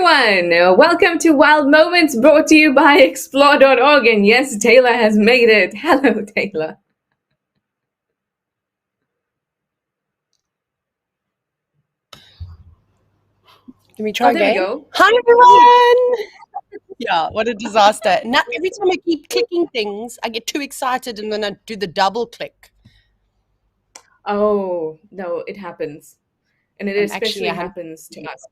everyone, welcome to Wild Moments, brought to you by explore.org. And yes, Taylor has made it. Hello, Taylor. Can we try there again? We go. Hi, everyone. Yeah, what a disaster. Now, every time I keep clicking things, I get too excited and then I do the double click. Oh, no, it happens. And it especially happens to us.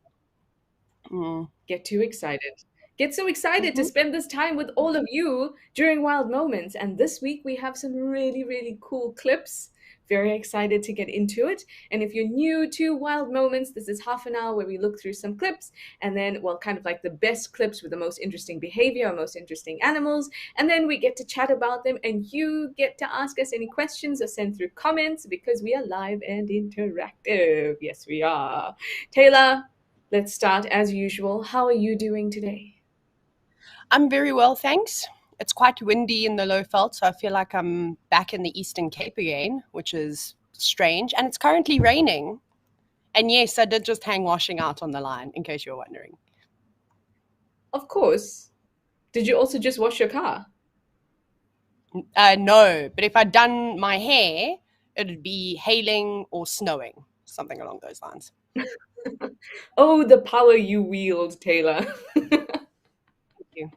Get too excited. Get so excited to spend this time with all of you during Wild Moments. And this week we have some really, really cool clips. Very excited to get into it. And if you're new to Wild Moments, this is half an hour where we look through some clips and then, well, kind of like the best clips with the most interesting behavior or most interesting animals. And then we get to chat about them and you get to ask us any questions or send through comments because we are live and interactive. Yes, we are. Taylor, let's start as usual. How are you doing today? I'm very well, thanks. It's quite windy in the Lowveld, so I feel like I'm back in the Eastern Cape again, which is strange. And it's currently raining. And yes, I did just hang washing out on the line, in case you're wondering. Of course. Did you also just wash your car? No, but if I'd done my hair, it'd be hailing or snowing, something along those lines. Oh, the power you wield, Taylor. You.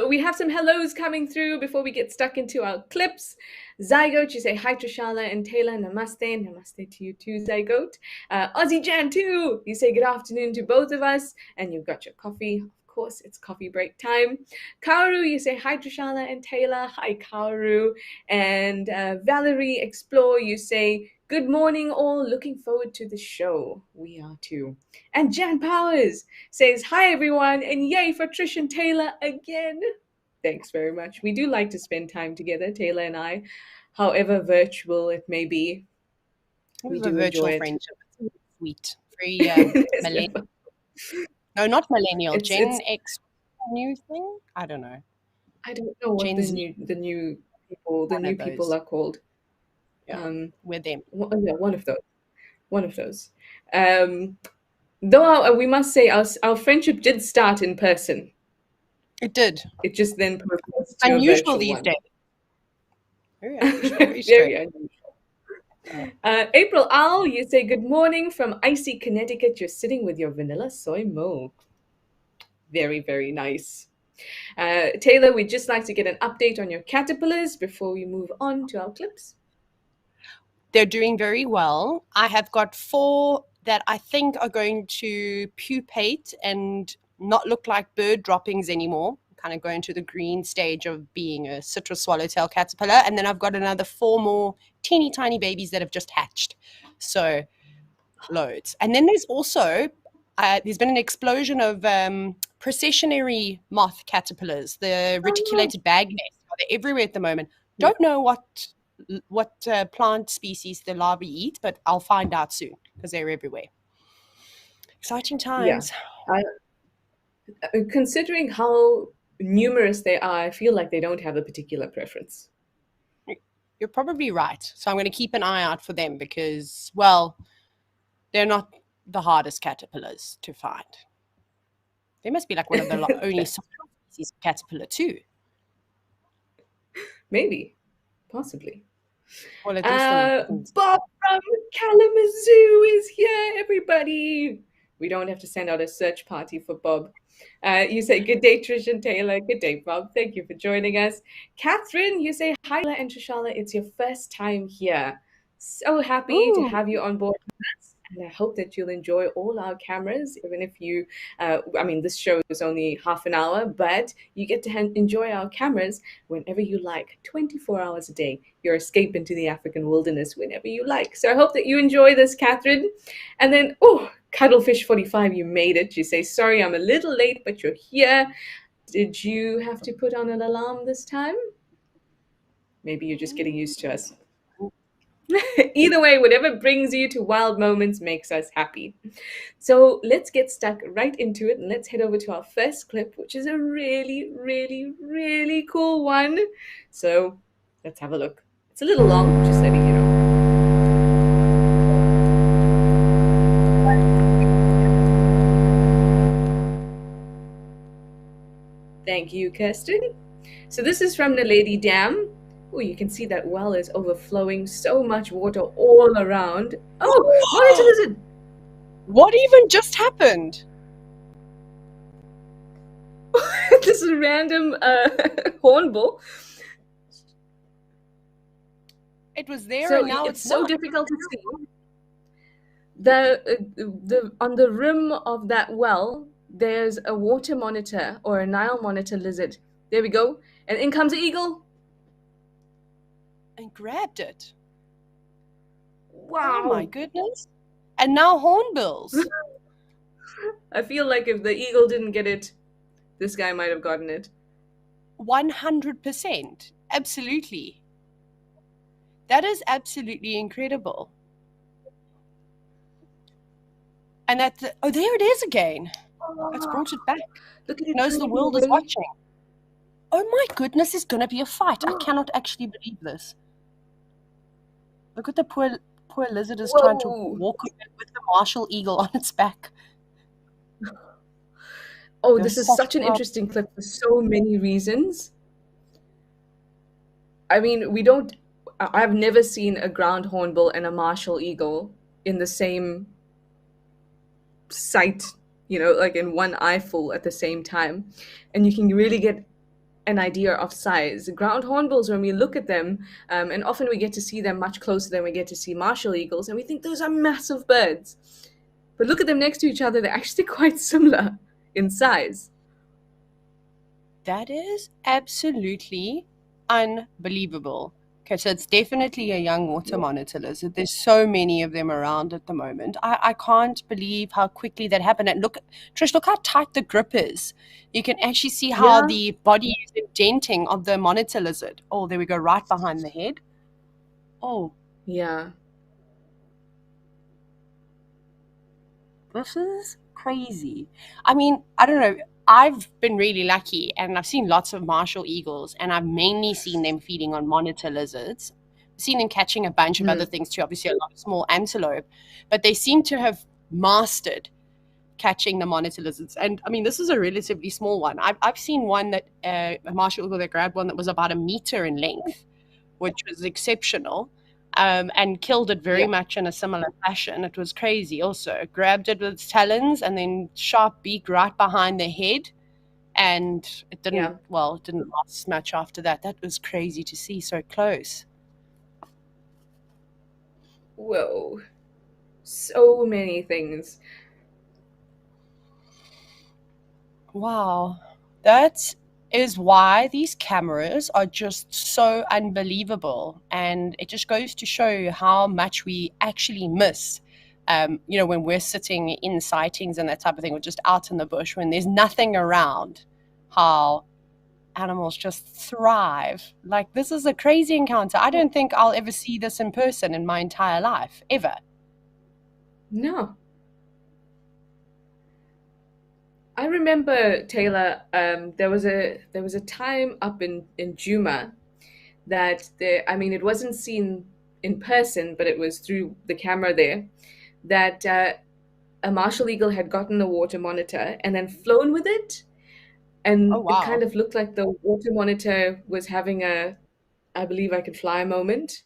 We have some hellos coming through before we get stuck into our clips. Zygote, you say hi to Shala and Taylor. Namaste. Namaste to you too, Zygote. Aussie Jan too. You say good afternoon to both of us. And you've got your coffee. Of course, it's coffee break time. Kaoru, you say hi to Shala and Taylor. Hi, Kaoru. And Valerie Explore, you say good morning all. Looking forward to the show. We are too. And Jan Powers says hi everyone and yay for Trish and Taylor again. Thanks very much. We do like to spend time together, Taylor and I, however virtual it may be. We do virtual enjoy friendship. It's sweet. Very millennial. No, not millennial. Gen X new thing? I don't know. I don't know what the new people are called. Yeah, we're them. One of those. Though we must say our friendship did start in person. It did. It just then progressed to unusual these days. Very unusual. Very unusual. April Owl, you say good morning from icy Connecticut. You're sitting with your vanilla soy milk. Very, very nice. Taylor, we'd just like to get an update on your caterpillars before we move on to our clips. They're doing very well. I have got 4 that I think are going to pupate and not look like bird droppings anymore, kind of going to the green stage of being a citrus swallowtail caterpillar. And then I've got another 4 more teeny tiny babies that have just hatched. So loads. And then there's also, there's been an explosion of processionary moth caterpillars, the reticulated bag nest. They're everywhere at the moment. Don't know what plant species the larvae eat, but I'll find out soon because they're everywhere. Exciting times. Yeah. Considering how numerous they are, I feel like they don't have a particular preference. You're probably right. So I'm going to keep an eye out for them because, well, they're not the hardest caterpillars to find. They must be like one of the only species of caterpillar too. Maybe. Possibly. Well, Bob from Kalamazoo is here, everybody. We don't have to send out a search party for Bob. You say, good day, Trish and Taylor. Good day, Bob. Thank you for joining us. Catherine, you say, hi, and Trishala. It's your first time here. So happy to have you on board with us. And I hope that you'll enjoy all our cameras, even if you, this show is only half an hour, but you get to enjoy our cameras whenever you like, 24 hours a day. Your escape into the African wilderness whenever you like. So I hope that you enjoy this, Catherine. And then, Cuddlefish45, you made it. You say, sorry, I'm a little late, but you're here. Did you have to put on an alarm this time? Maybe you're just getting used to us. Either way, whatever brings you to Wild Moments makes us happy. So let's get stuck right into it and let's head over to our first clip, which is a really, really, really cool one. So let's have a look. It's a little long, just letting you know. Thank you, Kirsten. So this is from the Lady Dam. Oh, you can see that well is overflowing. So much water all around. Oh, monitor lizard. What even just happened? This is random hornbill. It was there So and now it's it's so not. difficult to see. The on the rim of that well, there's a water monitor or a Nile monitor lizard. There we go. And in comes the eagle. And grabbed it. Oh my Wow. goodness. And now hornbills. I feel like if the eagle didn't get it, this guy might have gotten it. 100%. Absolutely. That is absolutely incredible. And that's, oh, there it is again. It's brought it back. Look at It it. knows the world is watching. Oh my goodness, it's going to be a fight. I cannot actually believe this. Look at the poor lizard is trying to walk with the martial eagle on its back. Oh, this is such an interesting clip for so many reasons. I mean, I've never seen a ground hornbill and a martial eagle in the same sight, like in one eyeful at the same time. And you can really get an idea of size. Ground hornbills, when we look at them, and often we get to see them much closer than we get to see martial eagles, and we think those are massive birds. But look at them next to each other, they're actually quite similar in size. That is absolutely unbelievable. Okay, so it's definitely a young water monitor lizard. There's so many of them around at the moment. I can't believe how quickly that happened. And look, Trish, look how tight the grip is. You can actually see how the body is indenting of the monitor lizard. Oh, there we go, right behind the head. Oh. Yeah. This is crazy. I mean, I don't know. I've been really lucky and I've seen lots of martial eagles and I've mainly seen them feeding on monitor lizards. I've seen them catching a bunch of other things too, obviously a lot of small antelope, but they seem to have mastered catching the monitor lizards. And I mean, this is a relatively small one. I've seen one that a martial eagle that grabbed one that was about 1 meter in length, which was exceptional. And killed it very much in a similar fashion. It was crazy also. Grabbed it with its talons and then sharp beak right behind the head. And it didn't, it didn't last much after that. That was crazy to see so close. Whoa. So many things. Wow. That is why these cameras are just so unbelievable. And it just goes to show how much we actually miss, when we're sitting in sightings and that type of thing. We're just out in the bush when there's nothing around, how animals just thrive. Like, this is a crazy encounter. I don't think I'll ever see this in person in my entire life, ever. No. I remember, Taylor, there was a time up in Juma that it wasn't seen in person, but it was through the camera there, that a martial eagle had gotten a water monitor and then flown with it. And it kind of looked like the water monitor was having a I believe I could fly moment.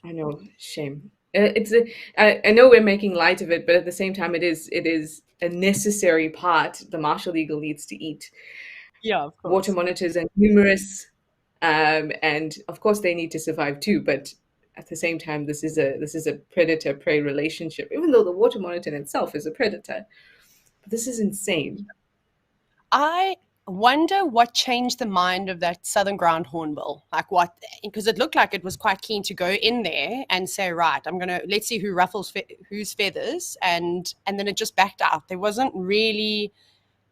I know, shame. I know we're making light of it, but at the same time, it is a necessary part the martial eagle needs to eat. Yeah, of course. Water monitors are numerous, and of course they need to survive too. But at the same time, this is a predator-prey relationship. Even though the water monitor in itself is a predator, but this is insane. I wonder what changed the mind of that southern ground hornbill. Like what? Because it looked like it was quite keen to go in there and say, right, let's see who ruffles whose feathers, and then it just backed out. There wasn't really,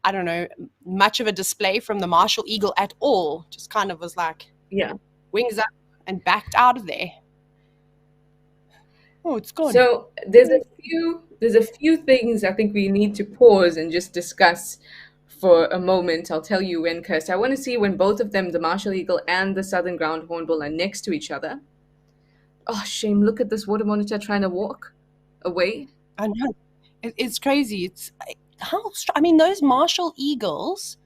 I don't know, much of a display from the martial eagle at all. Just kind of was like, wings up and backed out of there. Oh, it's gone. So there's a few things I think we need to pause and just discuss for a moment. I'll tell you when, Kirst. I want to see when both of them, the martial eagle and the southern ground hornbill, are next to each other. Oh, shame. Look at this water monitor trying to walk away. I know. It's crazy. I mean, those martial eagles,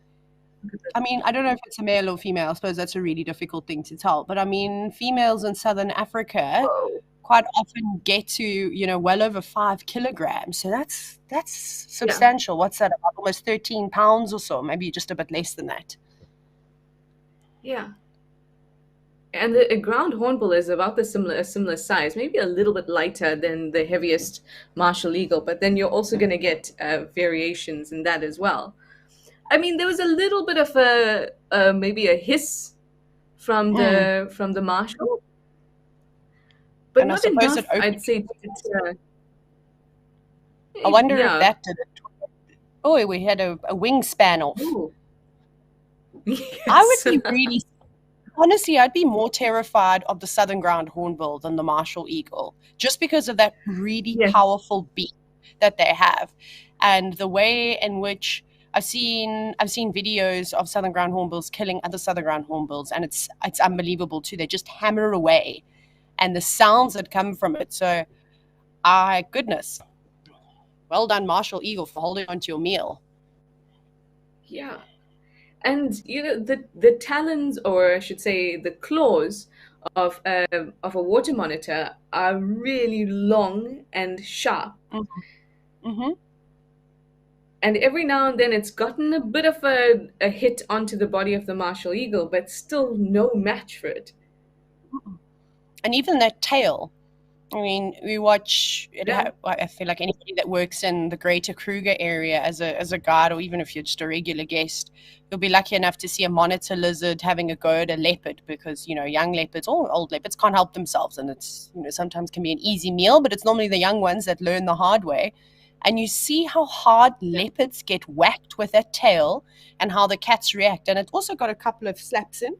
I mean, I don't know if it's a male or female. I suppose that's a really difficult thing to tell. But I mean, females in southern Africa Whoa. quite often get to, well over 5 kilograms. So that's Yeah. substantial. What's that? About almost 13 pounds or so, maybe just a bit less than that. Yeah. And the ground hornbill is about a similar size, maybe a little bit lighter than the heaviest martial eagle, but then you're also going to get variations in that as well. I mean, there was a little bit of maybe a hiss Mm. from the marshal, but And I not suppose it enough, opened. I'd say. I wonder if Yeah. that did it. Oh, we had a wingspan off. Ooh. I would Yes. be really, honestly, I'd be more terrified of the southern ground hornbill than the martial eagle, just because of that really Yes. powerful beak that they have, and the way in which I've seen videos of southern ground hornbills killing other southern ground hornbills, and it's unbelievable too. They just hammer away, and the sounds that come from it. So, goodness, well done, martial eagle, for holding on to your meal. Yeah. And the talons, or I should say the claws of a water monitor are really long and sharp. Mm-hmm. And every now and then it's gotten a bit of a hit onto the body of the martial eagle, but still no match for it. And even that tail. I mean, we watch it. Yeah. I feel like anybody that works in the Greater Kruger area as a guide, or even if you're just a regular guest, you'll be lucky enough to see a monitor lizard having a go at a leopard, because young leopards or old leopards can't help themselves, and it's sometimes can be an easy meal, but it's normally the young ones that learn the hard way. And you see how hard leopards get whacked with that tail, and how the cats react. And it also got a couple of slaps in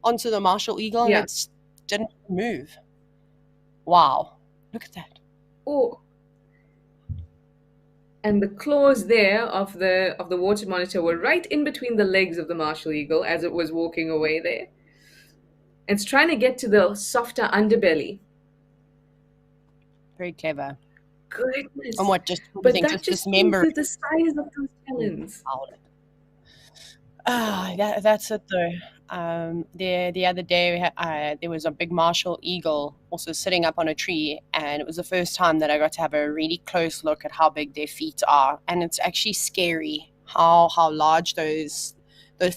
onto the martial eagle, and Yeah. it didn't move. Wow, look at that. Oh, and the claws there of the water monitor were right in between the legs of the martial eagle as it was walking away there. It's trying to get to the softer underbelly. Very clever. And Goodness. what, just what do you But think, that just just means dismember that the size of those talons. that's it though. The other day there was a big martial eagle also sitting up on a tree, and it was the first time that I got to have a really close look at how big their feet are, and it's actually scary how large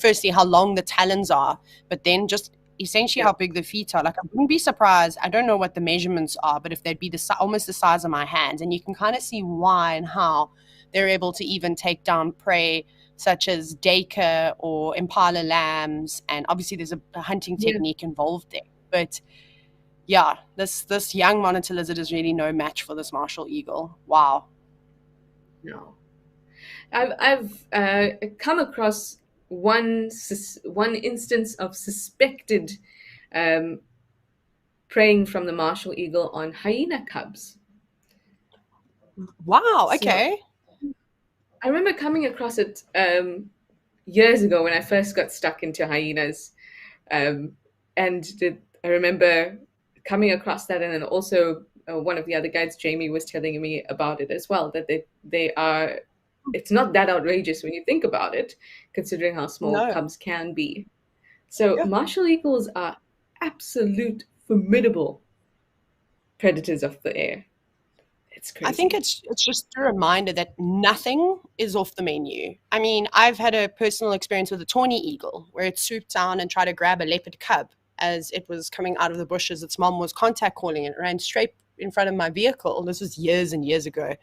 firstly how long the talons are, but then just essentially Yeah. how big the feet are. Like, I wouldn't be surprised. I don't know what the measurements are, but if they'd be almost the size of my hands, and you can kind of see why and how they're able to even take down prey such as duiker or impala lambs, and obviously there's a hunting Yeah. technique involved there. But yeah, this young monitor lizard is really no match for this martial eagle. Wow. No. I've come across one instance of suspected um, preying from the martial eagle on hyena cubs. Wow, So okay. I remember coming across it years ago when I first got stuck into hyenas, um, I remember coming across that, and then also one of the other guides, Jamie, was telling me about it as well. That they are, it's not that outrageous when you think about it, considering how small No. cubs can be. So Yeah. martial eagles are absolute formidable predators of the air. It's I think crazy. it's just a reminder that nothing is off the menu. I mean, I've had a personal experience with a tawny eagle where it swooped down and tried to grab a leopard cub as it was coming out of the bushes. Its mom was contact calling, and it ran straight in front of my vehicle. This was years and years ago.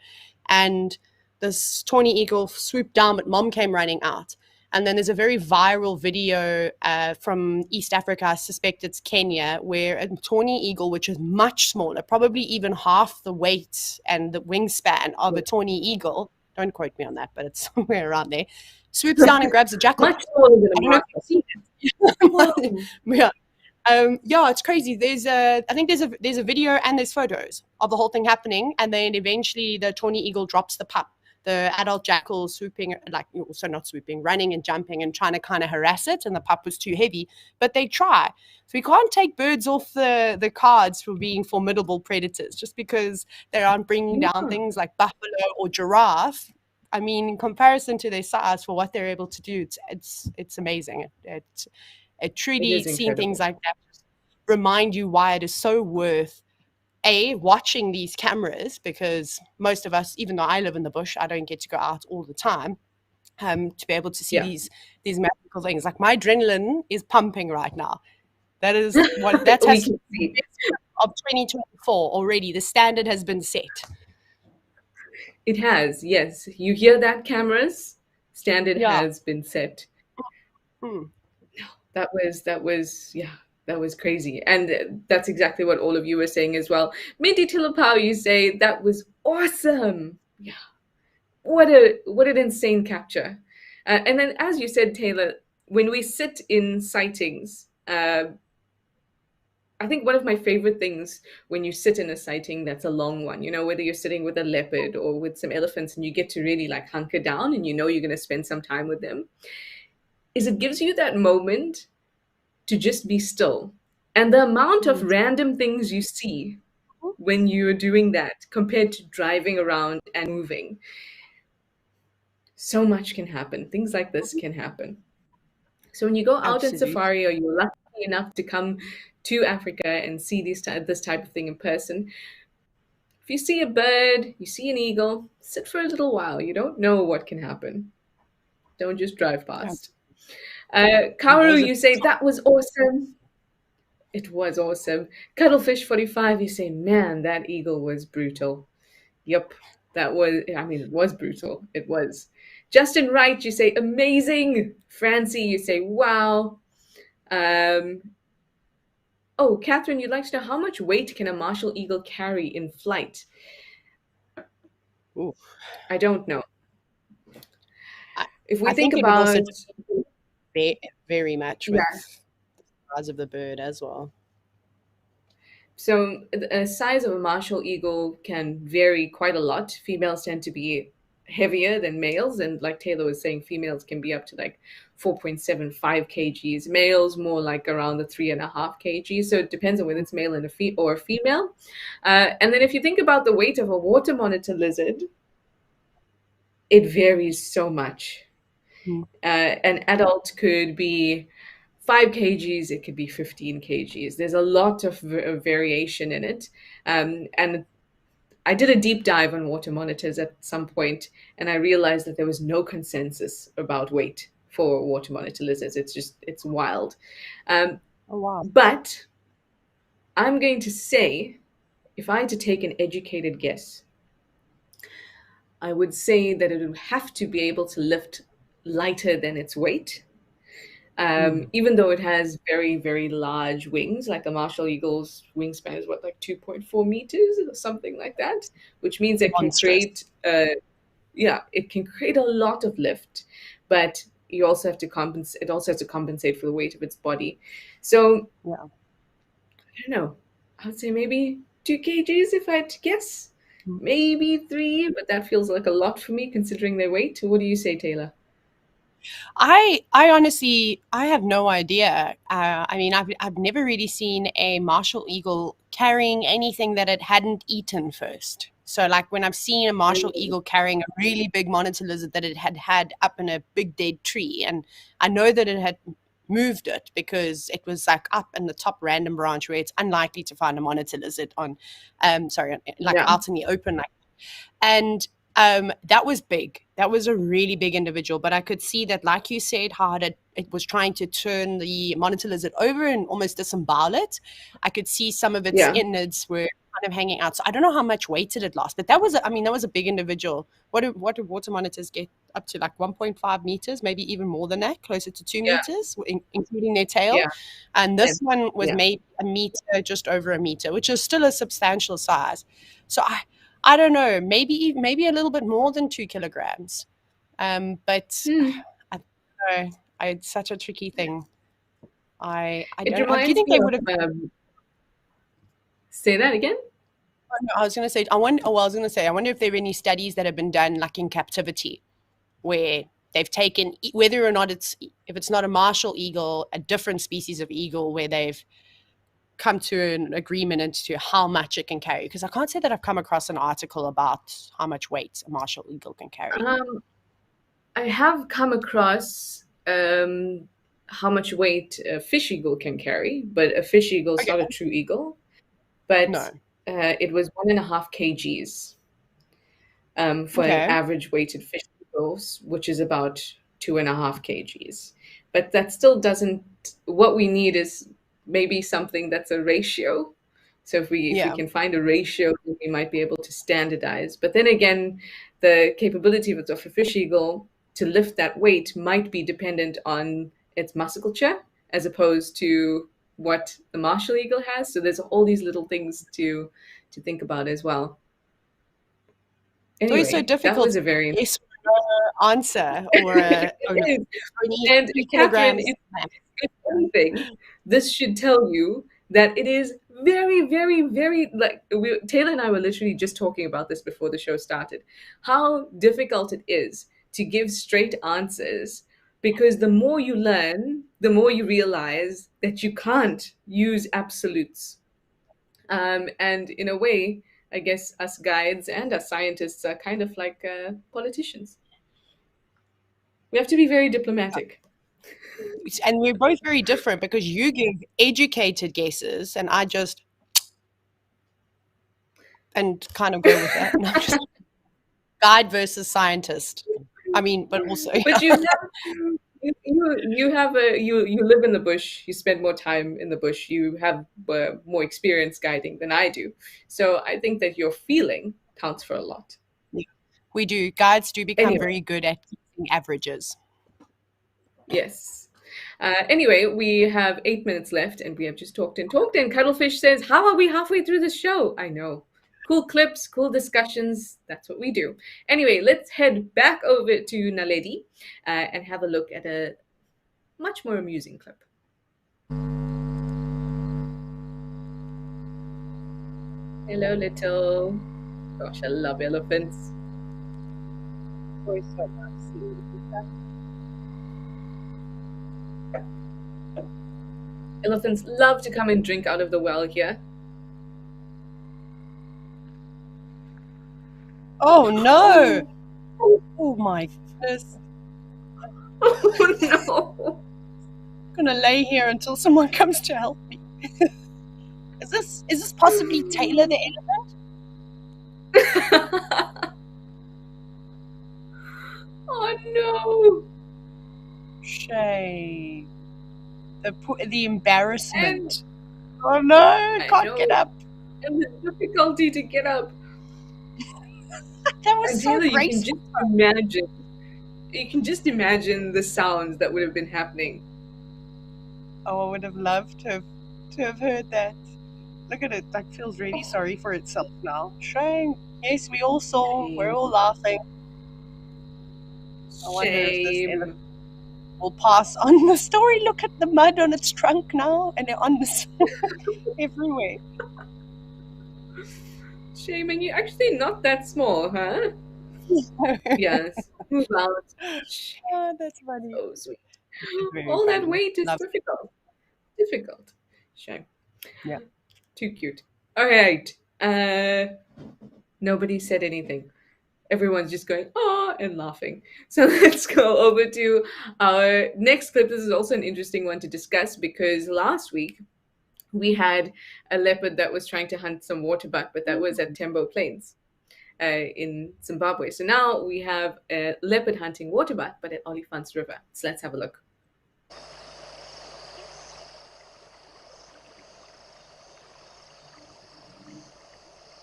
And this tawny eagle swooped down, but mom came running out. And then there's a very viral video from East Africa, I suspect it's Kenya, where a tawny eagle, which is much smaller, probably even half the weight and the wingspan of a tawny eagle, don't quote me on that, but it's somewhere around there, swoops down and grabs a jackal. Much smaller than I a don't know if marshal. you've seen it. Whoa. Yeah. Yeah, it's crazy. I think there's a video and there's photos of the whole thing happening, and then eventually the tawny eagle drops the pup. The adult jackal swooping, like, also not swooping, running and jumping and trying to kind of harass it, and the pup was too heavy, but they try. So we can't take birds off the cards for being formidable predators just because they aren't bringing down Yeah. things like buffalo or giraffe. I mean, in comparison to their size, for what they're able to do, it's amazing. It It truly, is seeing things incredible. like that remind you why it is so worth watching these cameras, because most of us, even though I live in the bush, I don't get to go out all the time. To be able to see Yeah. these magical things, like my adrenaline is pumping right now. That is what that We has can see. of 2024 already. The standard has been set. It has, yes. You hear that, cameras? Standard Yeah. has been set. Hmm. Yeah, that was crazy. And that's exactly what all of you were saying as well. Mindy Tilapau, you say that was awesome. Yeah. What an insane capture. And then as you said, Taylor, when we sit in sightings, I think one of my favorite things when you sit in a sighting that's a long one, whether you're sitting with a leopard or with some elephants and you get to really like hunker down and you're going to spend some time with them, is it gives you that moment to just be still. And the amount of Hmm. random things you see when you're doing that compared to driving around and moving, so much can happen. Things like this can happen. So when you go out in Absolutely. safari or you're lucky enough to come to Africa and see this type of thing in person, if you see a bird, you see an eagle, sit for a little while. You don't know what can happen. Don't just drive past. Kaoru, Those are you say that was awesome. It was awesome. Cuttlefish 45, you say, man, that eagle was brutal. Yep, it was brutal. It was. Justin Wright, you say, amazing. Francie, you say, wow. Um, oh, Catherine, you'd like to know how much weight can a martial eagle carry in flight? Ooh. I don't know. I, If we I think think it would also about, depend very much with yeah, the size of the bird as well. so the size of a martial eagle can vary quite a lot. Females tend to be heavier than males, and like Taylor was saying, females can be up to like 4.75 kgs. Males more like around the 3.5 kgs. So it depends on whether it's male and or a female. And then if you think about the weight of a water monitor lizard, it varies so much. Mm. An adult could be 5 kgs, it could be 15 kgs. There's a lot of variation in it. And I did a deep dive on water monitors at some point, and I realized that there was no consensus about weight for water monitor lizards. It's wild. Um, Oh wow. but I'm going to say, if I had to take an educated guess, I would say that it would have to be able to lift lighter than its weight. Mm. Even though it has very, very large wings, like a martial eagle's wingspan is what, like 2.4 meters or something like that, which means it can Monstrous. create, yeah, it can create a lot of lift, but you also have to compensate. It also has to compensate for the weight of its body. So Yeah. I don't know. I would say maybe 2 kgs if I had to guess. Maybe three, but that feels like a lot for me considering their weight. What do you say, Taylor? I honestly, I have no idea. I mean, I've never really seen a martial eagle carrying anything that it hadn't eaten first. So, like when I've seen a martial Mm, eagle carrying a really big monitor lizard that it had up in a big dead tree, and I know that it had moved it because it was like up in the top random branch where it's unlikely to find a monitor lizard on, sorry, like yeah, out in the open, like. And that was big. That was a really big individual. But I could see that, like you said, how it was trying to turn the monitor lizard over and almost disembowel it. I could see some of its yeah, innards were kind of hanging out. So I don't know how much weight it had lost, but that was, I mean, that was a big individual. What do water monitors get up to, like 1.5 meters, maybe even more than that, closer to 2 meters, including their tail. yeah, And yeah, this one was yeah. maybe a meter, just over a meter, which is still a substantial size. So I don't know, maybe a little bit more than 2 kilograms. But Hmm. I don't know. It's such a tricky thing. I It don't. Do you reminds think me they would have? of, say that again? I was going to say. I wonder. Oh, well, I was going to say. I wonder if there are any studies that have been done, like in captivity, where they've taken whether or not it's if it's not a martial eagle, a different species of eagle, where they've come to an agreement as to how much it can carry? Because I can't say that I've come across an article about how much weight a martial eagle can carry. I have come across how much weight a fish eagle can carry, but a fish eagle is Okay. not a true eagle. But No. it was 1.5 kgs for an Okay. average weighted fish eagles, which is about 2.5 kgs. But that still doesn't. What we need is maybe something that's a ratio. So if we Yeah. can find a ratio, then we might be able to standardize. But then again, the capability of a fish eagle to lift that weight might be dependent on its musculature as opposed to what the martial eagle has. So there's all these little things to think about as well. It's always so Anyway, that difficult was to a very get a yes or no answer or a, oh no, it is. I need And 3 Catherine, kilograms. if anything, this should tell you that it is very, very, very like Taylor and I were literally just talking about this before the show started. How difficult it is to give straight answers because the more you learn, the more you realize that you can't use absolutes. And in a way, I guess us guides and us scientists are kind of like politicians. We have to be very diplomatic. And we're both very different because you give educated guesses and I just and kind of go with that. And I'm just guide versus scientist. I mean, but also But you have you live in the bush. You spend more time in the bush. You have more experience guiding than I do. So I think that your feeling counts for a lot. we do. Guides do become Anyway, very good at using averages. yes. Anyway, we have 8 minutes left, and we have just talked and talked. And Cuddlefish says, "How are we halfway through the show?" I know. Cool clips, cool discussions. That's what we do. Anyway, let's head back over to Naledi and have a look at a much more amusing clip. Hello, little. Gosh, I love elephants. Always so nice seeing you. Elephants love to come and drink out of the well here. Oh no! Oh my goodness! Oh no! I'm gonna lay here until someone comes to help me. Is this possibly Taylor the elephant? Oh no! Shame. The embarrassment. Oh no! Can't get up. And the difficulty to get up. That was And so Taylor, graceful. you can just imagine the sounds that would have been happening. Oh, I would have loved to have heard that. Look at it. That feels really sorry for itself now. Shame. Yes, we all saw. Shame. We're all laughing. I wonder if this elephant will pass on the story. Look at the mud on its trunk now and on the everywhere. Shame, and you're actually not that small, huh? Yes. Move out. Oh, that's funny. So sweet. Very All that funny. weight is Love difficult. Difficult. Shame. Yeah. Too cute. All right. Nobody said anything. Everyone's just going, oh, and laughing. So let's go over to our next clip. This is also an interesting one to discuss because last week we had a leopard that was trying to hunt some waterbuck, but that was at Tembo Plains in Zimbabwe. So now we have a leopard hunting waterbuck, but at Olifants River. So let's have a look.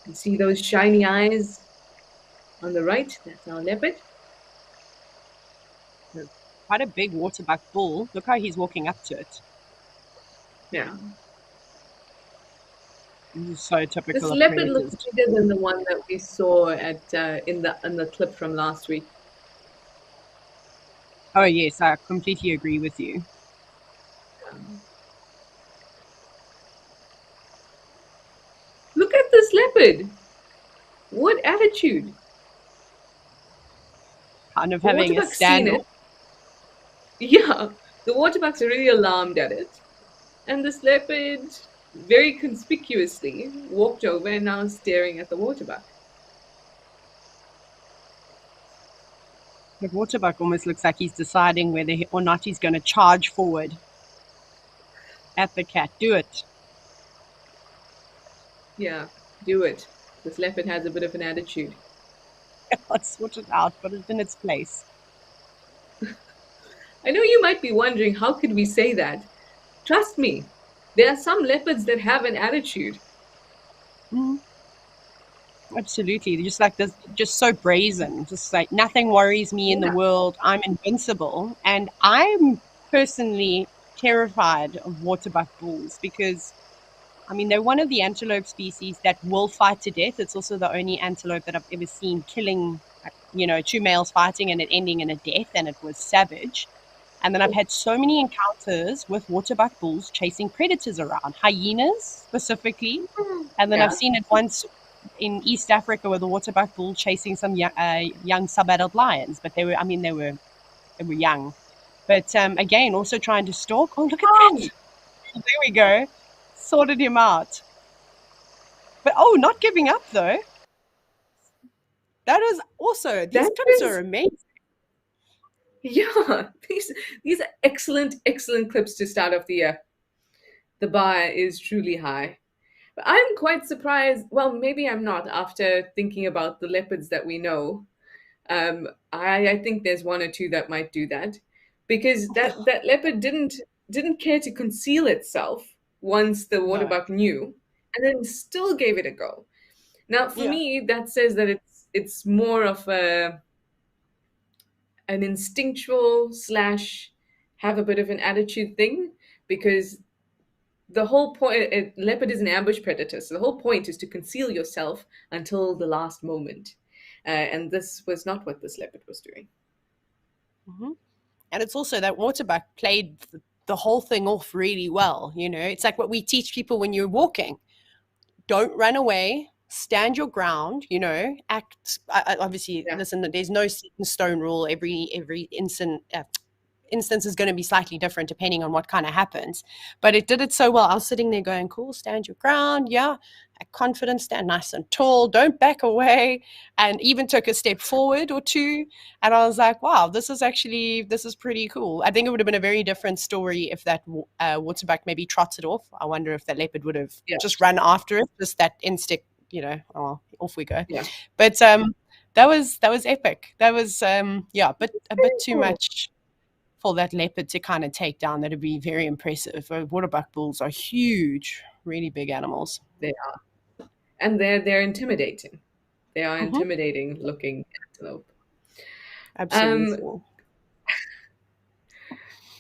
You see those shiny eyes on the right? That's our leopard. quite a big waterbuck bull. Look how he's walking up to it. Yeah. This is so typical This of leopard looks predators. bigger than the one that we saw at in the clip from last week. Oh yes, I completely agree with you. Look at this leopard. What attitude? Kind of The having a waterbuck's seen standoff. it. Yeah, the waterbucks are really alarmed at it. And this leopard, very conspicuously walked over and now staring at the waterbuck. The waterbuck almost looks like he's deciding whether or not he's going to charge forward at the cat. Do it. Yeah, do it. This leopard has a bit of an attitude. Let's sort it out, put it in its place. I know you might be wondering, how could we say that? Trust me, there are some leopards that have an attitude. Mm, absolutely. They're just like this, just so brazen. Just like nothing worries me in the Yeah. world. I'm invincible. And I'm personally terrified of waterbuck bulls because I mean, they're one of the antelope species that will fight to death. It's also the only antelope that I've ever seen killing, two males fighting and it ending in a death, and it was savage. And then I've had so many encounters with waterbuck bulls chasing predators around, hyenas specifically. And then I've Yeah. seen it once in East Africa with a waterbuck bull chasing some young sub-adult lions, but they were young. But again, also trying to stalk. Oh, look at that! Oh, There we go. Sorted him out. But not giving up though. That is also, these that clips are is, amazing. yeah. These are excellent, excellent clips to start off the year. The bar is truly high. But I'm quite surprised. Well, maybe I'm not after thinking about the leopards that we know. I think there's one or two that might do that because that leopard didn't care to conceal itself once the No. waterbuck knew, and then still gave it a go. Now, for Yeah. me, that says that it's more of an instinctual slash have a bit of an attitude thing because the whole point leopard is an ambush predator, so the whole point is to conceal yourself until the last moment, and this was not what this leopard was doing. Hmm. And it's also that waterbuck played the whole thing off really well. It's like what we teach people when you're walking. Don't run away. Stand your ground. Act. Obviously, Yeah. listen. There's no set in stone rule. Every instance is going to be slightly different depending on what kind of happens. But it did it so well. I was sitting there going, cool, stand your ground. Yeah. Confidence, stand nice and tall. Don't back away. And even took a step forward or two. And I was like, wow, this is pretty cool. I think it would have been a very different story if that waterbuck maybe trotted off. I wonder if that leopard would have Yeah. just run after it, just that instinct, off we go. Yeah. But that was epic. That was but a bit too Cool. much for that leopard to kind of take down. That'd be very impressive. Waterbuck bulls are huge, really big animals. They are, and they're intimidating. They are Hmm. intimidating looking antelope. Um, Absolutely.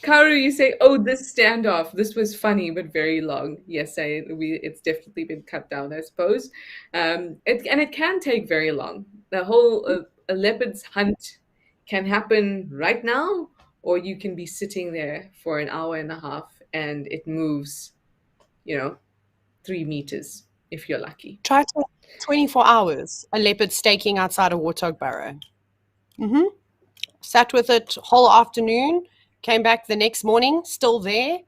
Karu, you say, "Oh, this standoff. This was funny, but very long." Yes, it's definitely been cut down, I suppose. It can take very long. The whole a leopard's hunt can happen right now, or you can be sitting there for an hour and a half, and it moves, you know, 3 meters if you're lucky. Try to 24 hours, a leopard staking outside a warthog burrow. Hmm. Sat with it whole afternoon, came back the next morning, still there.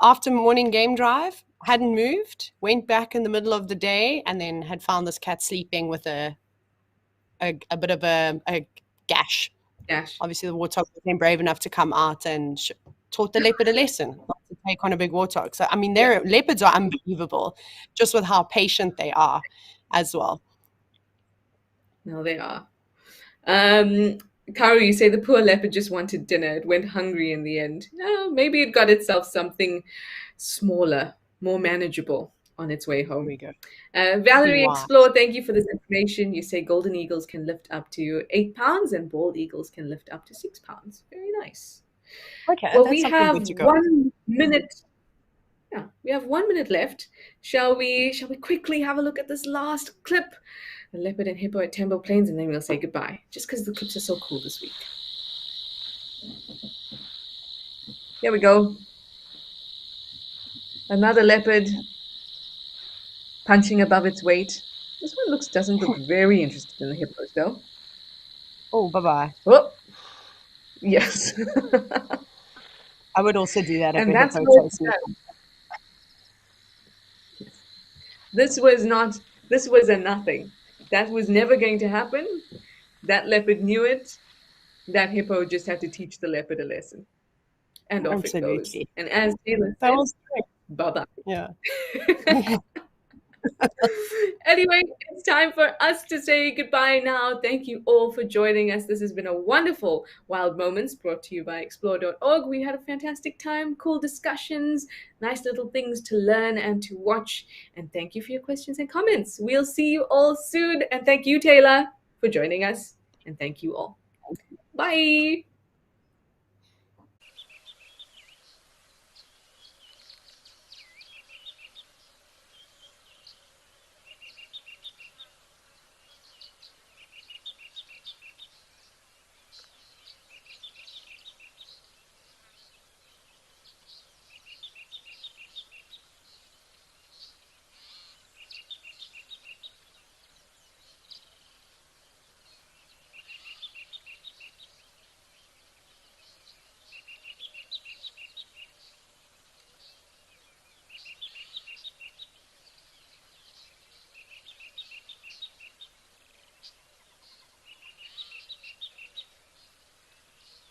After morning game drive, hadn't moved, went back in the middle of the day, and then had found this cat sleeping with a bit of a gash. Dash. Obviously, the warthog became brave enough to come out and taught the leopard a lesson not to take on a big warthog. So, I mean, Yeah. leopards are unbelievable just with how patient they are as well. No, they are. Um, Karu, you say the poor leopard just wanted dinner. It went hungry in the end. No, maybe it got itself something smaller, more manageable on its way There home. we go. Be Valerie wise. Explore, thank you for this information. You say golden eagles can lift up to 8 pounds and bald eagles can lift up to 6 pounds. Very nice. Okay, Well, that's we something good have to go. 1 minute. Yeah, we have 1 minute left. Shall we quickly have a look at this last clip? The leopard and hippo at Tembo Plains, and then we'll say goodbye. Just because the clips are so cool this week. Here we go. Another leopard punching above its weight. This one doesn't look very interested in the hippos, though. Oh, bye-bye. Oh, yes. I would also do that if a And that's hippo how chased it's me. done. This was a nothing. That was never going to happen. That leopard knew it. That hippo just had to teach the leopard a lesson. And off it goes. Absolutely. And as Taylor That says, was great. bye bye. Yeah. Anyway, it's time for us to say goodbye now. Thank you all for joining us. This has been a wonderful Wild Moments brought to you by explore.org. We had a fantastic time, cool discussions, nice little things to learn and to watch. And thank you for your questions and comments. We'll see you all soon. And thank you, Taylor, for joining us. And thank you all. Bye.